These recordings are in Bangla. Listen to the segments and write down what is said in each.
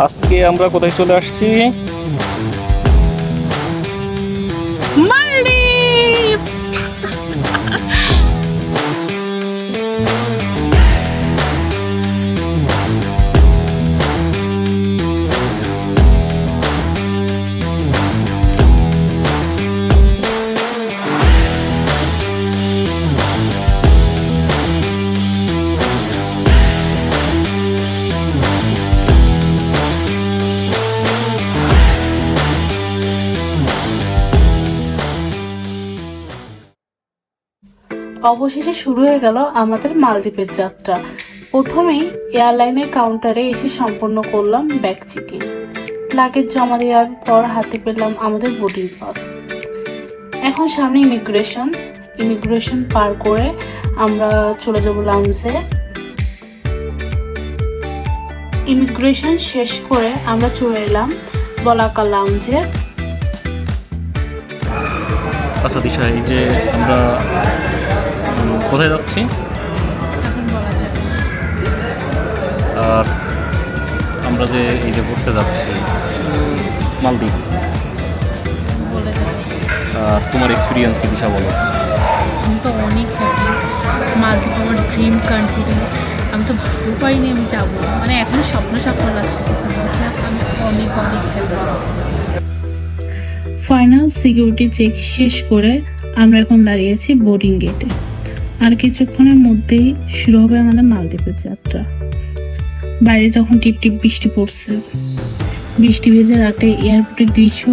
আজকে আমরা কোথায় চলে আসছি? মালদ্বীপ। অবশেষে শুরু হয়ে গেল আমাদের মালদ্বীপের যাত্রা। প্রথমেই এয়ারলাইনের কাউন্টারে এসে সম্পন্ন করলাম ব্যাগ চেকিং। লাগেজ জমা দেওয়ার পর হাতে পেলাম আমাদের বোর্ডিং পাস। এখন সামনে ইমিগ্রেশন পার করে আমরা চলে যাব লাউঞ্জে। ইমিগ্রেশন শেষ করে আমরা চলে এলাম বলাকা লাউঞ্জে। আচ্ছা দিশা, এই যে আমরা কোথায় যাচ্ছি? আর আমরা যে এই যে ঘুরতে যাচ্ছি মালদ্বীপ, আর তোমার এক্সপিরিয়েন্স কি দিশা বলো? আমি তো অনেক হ্যাপি। মালদ্বীপ আমার ড্রিম কান্ট্রি। আমি তো ভাবতে পারিনি আমি যাবো, মানে এখনো স্বপ্ন লাগছে কিছু মধ্যে। আমি অনেক হ্যাপি। ফাইনাল সিকিউরিটি চেক শেষ করে আমরা এখন দাঁড়িয়েছি বোর্ডিং গেটে। আর কিছুক্ষণের মধ্যেই শুরু হবে আমাদের মালদ্বীপের যাত্রা। বাইরে তখন টিপ টিপ বৃষ্টি পড়ছে। বৃষ্টি ভেজা রাতে এয়ারপোর্টের দৃশ্য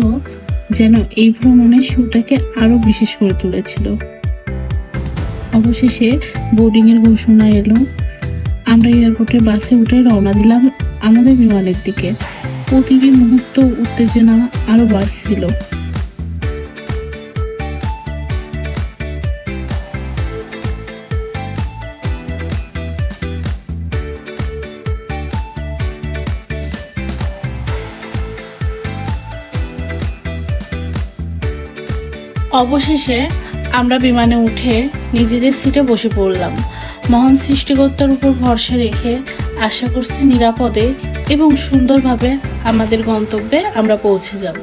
যেন এই ভ্রমণের শুটাকে আরো বিশেষ করে তুলেছিল। অবশেষে বোর্ডিং এর ঘোষণা এলো। আমরা এয়ারপোর্টের বাসে উঠে রওনা দিলাম আমাদের বিমানের দিকে। প্রতিটি মুহূর্ত উত্তেজনা আরো বাড়ছিল। অবশেষে আমরা বিমানে উঠে নিজেদের সিটে বসে পড়লাম। মহান সৃষ্টিকর্তার উপর ভরসা রেখে আশা করছি নিরাপদে এবং সুন্দরভাবে আমাদের গন্তব্যে আমরা পৌঁছে যাব।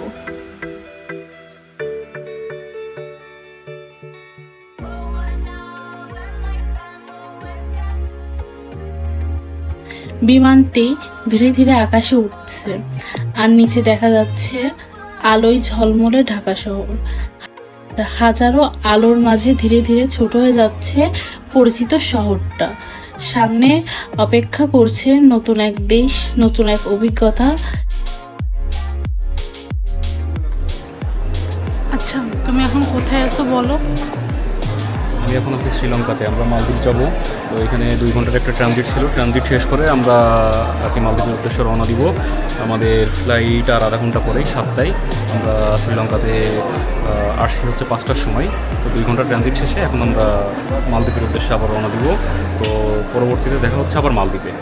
বিমানটি ধীরে ধীরে আকাশে উঠছে, আর নিচে দেখা যাচ্ছে আলোয় ঝলমলে ঢাকা শহর। হাজারো আলোর মাঝে ধীরে ধীরে ছোট হয়ে যাচ্ছে পরিচিত শহরটা। সামনে অপেক্ষা করছে নতুন এক দেশ, নতুন এক অভিজ্ঞতা। আচ্ছা, তুমি এখন কোথায় আছো বলো? আমি এখন আছি শ্রীলঙ্কাতে। আমরা মালদ্বীপ যাব, তো এখানে 2 ঘন্টার একটা ট্রানজিট ছিল। ট্রানজিট শেষ করে আমরা আর কি মালদ্বীপের উদ্দেশ্যে রওনা দিব। আমাদের ফ্লাইট আর আধা ঘন্টা পরেই 7টায়। আমরা শ্রীলঙ্কাতে আসছি হচ্ছে 5টার সময়। তো 2 ঘন্টার ট্রানজিট শেষে এখন আমরা মালদ্বীপের উদ্দেশ্যে আবার রওনা দিব। তো পরবর্তীতে দেখা হচ্ছে আবার মালদ্বীপে।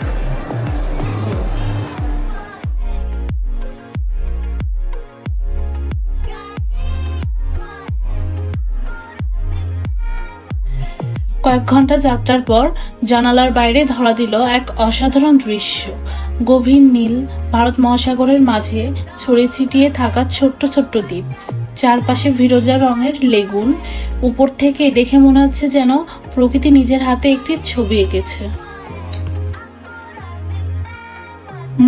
কয়েক ঘন্টা যাত্রার পর জানালার বাইরে ধরা দিল এক অসাধারণ দৃশ্য। গভীর নীল ভারত মহাসাগরের মাঝে ছড়িয়ে ছিটিয়ে থাকা ছোট্ট ছোট্ট দ্বীপ, চারপাশে ফিরোজা রঙের লেগুন। উপর থেকে দেখে মনে হচ্ছে যেন প্রকৃতি নিজের হাতে একটি ছবি এঁকেছে।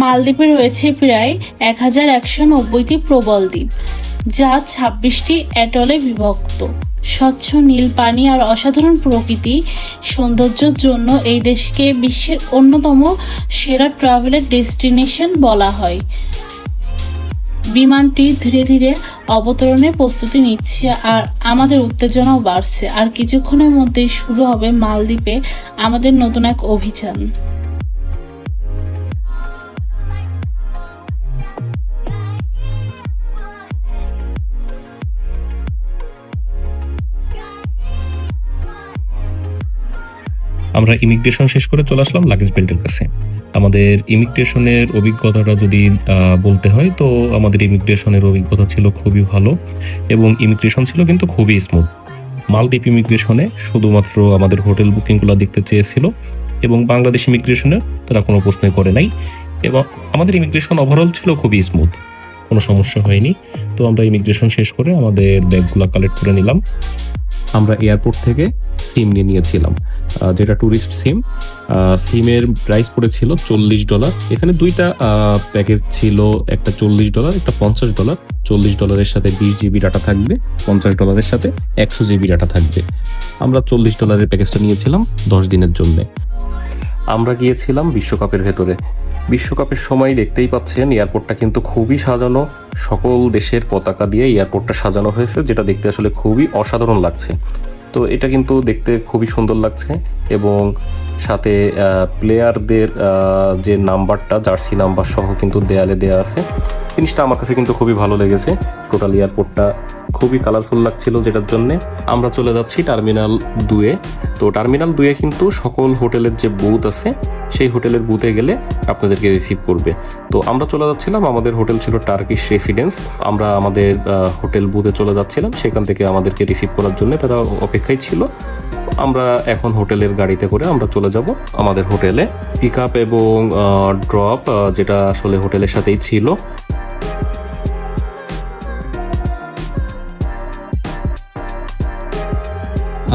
মালদ্বীপে রয়েছে প্রায় 1190টি প্রবল দ্বীপ, যা 26টি অ্যাটলে বিভক্ত। স্বচ্ছ নীল পানি আর অসাধারণ প্রকৃতি সৌন্দর্যের জন্য এই দেশকে বিশ্বের অন্যতম সেরা ট্রাভেলের ডেস্টিনেশন বলা হয়। বিমানটি ধীরে ধীরে অবতরণের প্রস্তুতি নিচ্ছে, আর আমাদের উত্তেজনাও বাড়ছে। আর কিছুক্ষণের মধ্যেই শুরু হবে মালদ্বীপে আমাদের নতুন এক অভিযান। আমরা ইমিগ্রেশন শেষ করে চলে আসলাম লাগেজ বেল্টের কাছে। আমাদের ইমিগ্রেশনের অভিজ্ঞতাটা যদি বলতে হয়, তো আমাদের ইমিগ্রেশনের অভিজ্ঞতা ছিল খুবই ভালো এবং ইমিগ্রেশন ছিল কিন্তু খুবই স্মুথ। মালদ্বীপ ইমিগ্রেশনে শুধুমাত্র আমাদের হোটেল বুকিংগুলো দেখতে চেয়েছিল, এবং বাংলাদেশ ইমিগ্রেশনের তারা কোনো প্রশ্নই করে নাই, এবং আমাদের ইমিগ্রেশন ওভারঅল ছিল খুবই স্মুথ, কোনো সমস্যা হয়নি। তো আমরা ইমিগ্রেশন শেষ করে আমাদের ব্যাগগুলো কালেক্ট করে নিলাম। আমরা এয়ারপোর্ট থেকে সিম নিয়েছিলাম, যেটা ট্যুরিস্ট সিম। সিমের প্রাইস পড়েছিল $40। এখানে দুইটা প্যাকেজ ছিল, একটা $40, একটা $50। $40 সাথে 20 GB ডাটা থাকবে, $50 সাথে 100 GB ডাটা থাকবে। আমরা $40 প্যাকেজটা নিয়েছিলাম 10 দিনের জন্য। আমরা গিয়েছিলাম বিশ্বকাপের ভেতরে। বিশ্বকাপের সময় দেখতেই পাচ্ছেন এয়ারপোর্টটা কিন্তু খুবই সাজানো, সকল দেশের পতাকা দিয়ে এয়ারপোর্টটা সাজানো হয়েছে, যেটা দেখতে আসলে খুবই অসাধারণ লাগছে। তো এটা কিন্তু দেখতে খুবই সুন্দর লাগছে, এবং সাথে প্লেয়ারদের যে নাম্বারটা, জার্সি নাম্বার সহ কিন্তু দেয়ালে দেয়া আছে। জিনিসটা আমার কাছে কিন্তু খুবই ভালো লেগেছে। টোটাল এয়ারপোর্টটা খুবই কালারফুল লাগছিল, যেটার জন্যে আমরা চলে যাচ্ছি টার্মিনাল 2-এ। তো টার্মিনাল 2-এ কিন্তু সকল হোটেলের যে বুথ আছে, সেই হোটেলের বুথে গেলে আপনাদেরকে রিসিভ করবে। তো আমরা চলে যাচ্ছিলাম, আমাদের হোটেল ছিল টার্কিশ রেসিডেন্স। আমরা আমাদের হোটেল বুথে চলে যাচ্ছিলাম, সেখান থেকে আমাদেরকে রিসিভ করার জন্য তারা অপেক্ষায় ছিল। আমরা এখন হোটেলের গাড়িতে করে আমরা চলে যাব আমাদের হোটেলে। পিক আপ এবং ড্রপ যেটা আসলে হোটেলের সাথেই ছিল।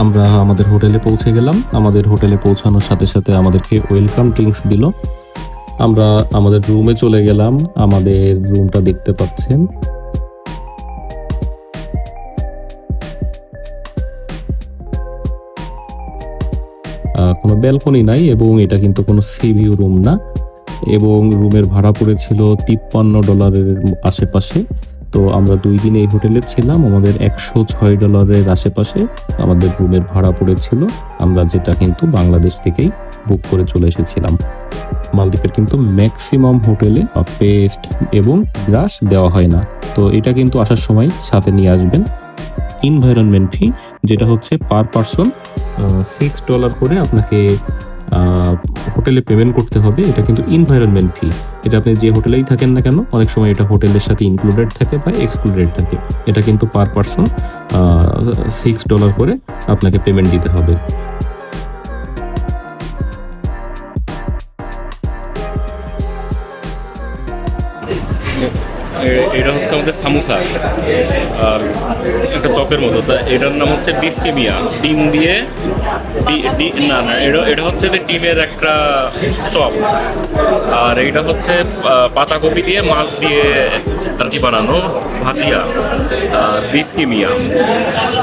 আমরা আমাদের হোটেলে পৌঁছে গেলাম। আমাদের হোটেলে পৌঁছানোর সাথে সাথে আমাদেরকে ওয়েলকাম ড্রিঙ্কস দিল। আমরা আমাদের রুমে চলে গেলাম। আমাদের রুমটা দেখতে পাচ্ছেন। কোনো ব্যালকনি নাই, এবং এটা কিন্তু কোনো সি ভিউ রুম না, এবং রুমের ভাড়া পড়েছিল $53 আশেপাশে। তো আমরা 2 দিন এই হোটেলে ছিলাম, আমাদের $106 আশেপাশে আমাদের রুমের ভাড়া পড়েছিল, আমরা যেটা কিন্তু বাংলাদেশ থেকেই বুক করে চলে এসেছিলাম। মালদ্বীপের কিন্তু ম্যাক্সিমাম হোটেলে পেস্ট এবং ব্রাশ দেওয়া হয় না, তো এটা কিন্তু আসার সময় সাথে নিয়ে আসবেন। এনভায়রনমেন্ট ফি, যেটা হচ্ছে পার পারসন $6 করে আপনাকে হোটেলে পেমেন্ট করতে হবে। এটা কিন্তু এনভায়রনমেন্ট ফি, এটা আপনি যে হোটেলেই থাকেন না কেন, অনেক সময় এটা হোটেলের সাথে ইনক্লুডেড থাকে বা এক্সক্লুডেড থাকে। এটা কিন্তু পার পারসন $6 করে আপনাকে পেমেন্ট দিতে হবে। এটা হচ্ছে আমাদের সামোসা, একটা চপের মতো। এটার নাম হচ্ছে বিস্কেমিয়া, ডিম দিয়ে না এটা হচ্ছে যে ডিমের একটা চপ। আর এটা হচ্ছে পাতাকপি দিয়ে মাছ দিয়ে আর কি বানানো ভাতিয়া, বিস্কেমিয়া।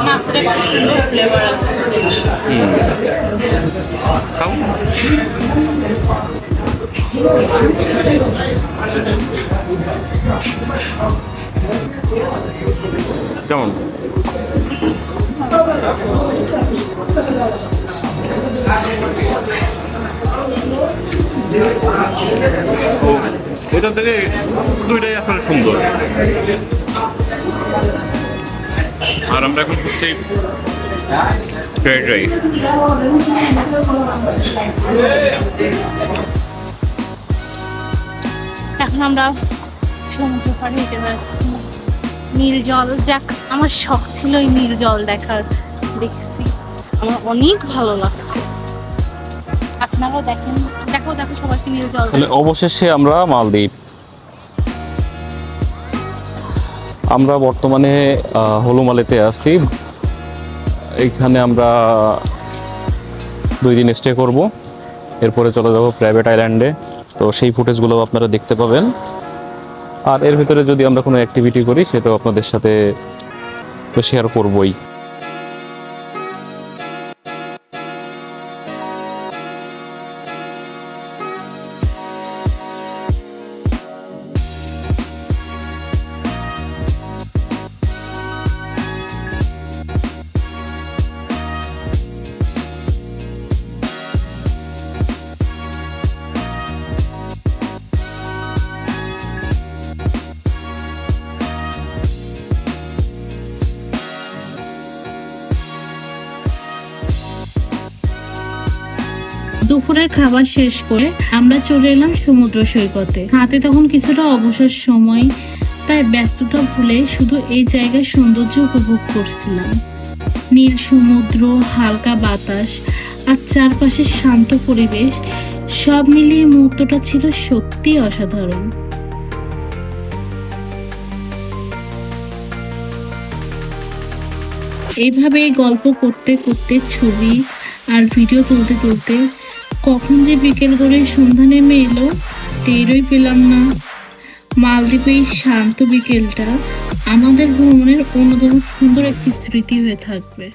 মাছের একটা সুন্দর ফ্লেভার আছে। খাও। কেমন? এটা থেকে দুইটাই আসলে সুন্দর। আর আমরা এখন হচ্ছে ফ্রাইড রাইস। এখন আমরা সমুদ্র পাড়ে হেঁটে যাচ্ছি, নীল জল। যাক, আমার শখ ছিল এই নীল জল দেখার, দেখছি আমার অনেক ভালো লাগছে। আপনারাও দেখেন, দেখো দেখো সবাইকে নীল জল। অবশেষে আমরা মালদ্বীপ। আমরা বর্তমানে হলুমালেতে আছি। এইখানে আমরা 2 দিন স্টে করব, এরপরে চলে যাব প্রাইভেট আইল্যান্ডে। তো সেই ফুটেজগুলো আপনারা দেখতে পাবেন। আর এর ভিতরে যদি আমরা কোনো অ্যাক্টিভিটি করি, সেটাও আপনাদের সাথে তো শেয়ার করবই। দুপুরের খাবার শেষ করে আমরা চলে এলাম সমুদ্র সৈকতে। হাতে তখন কিছুটা অবসর সময়, তাই ব্যস্ততা ভুলে শুধু এই জায়গার সৌন্দর্য উপভোগ করছিলাম। নীল সমুদ্র, হালকা বাতাস আর চারপাশের শান্ত পরিবেশ, সব মিলিয়ে মুহূর্তটা ছিল সত্যি অসাধারণ। এইভাবে গল্প করতে করতে, ছবি আর ভিডিও তুলতে তুলতে কখন যে বিকেল গড়িয়ে সন্ধ্যা নেমে এলো টেরই পেলাম না। মালদ্বীপে এই শান্ত বিকেলটা আমাদের ভ্রমণের অন্যতম সুন্দর একটি স্মৃতি হয়ে থাকবে।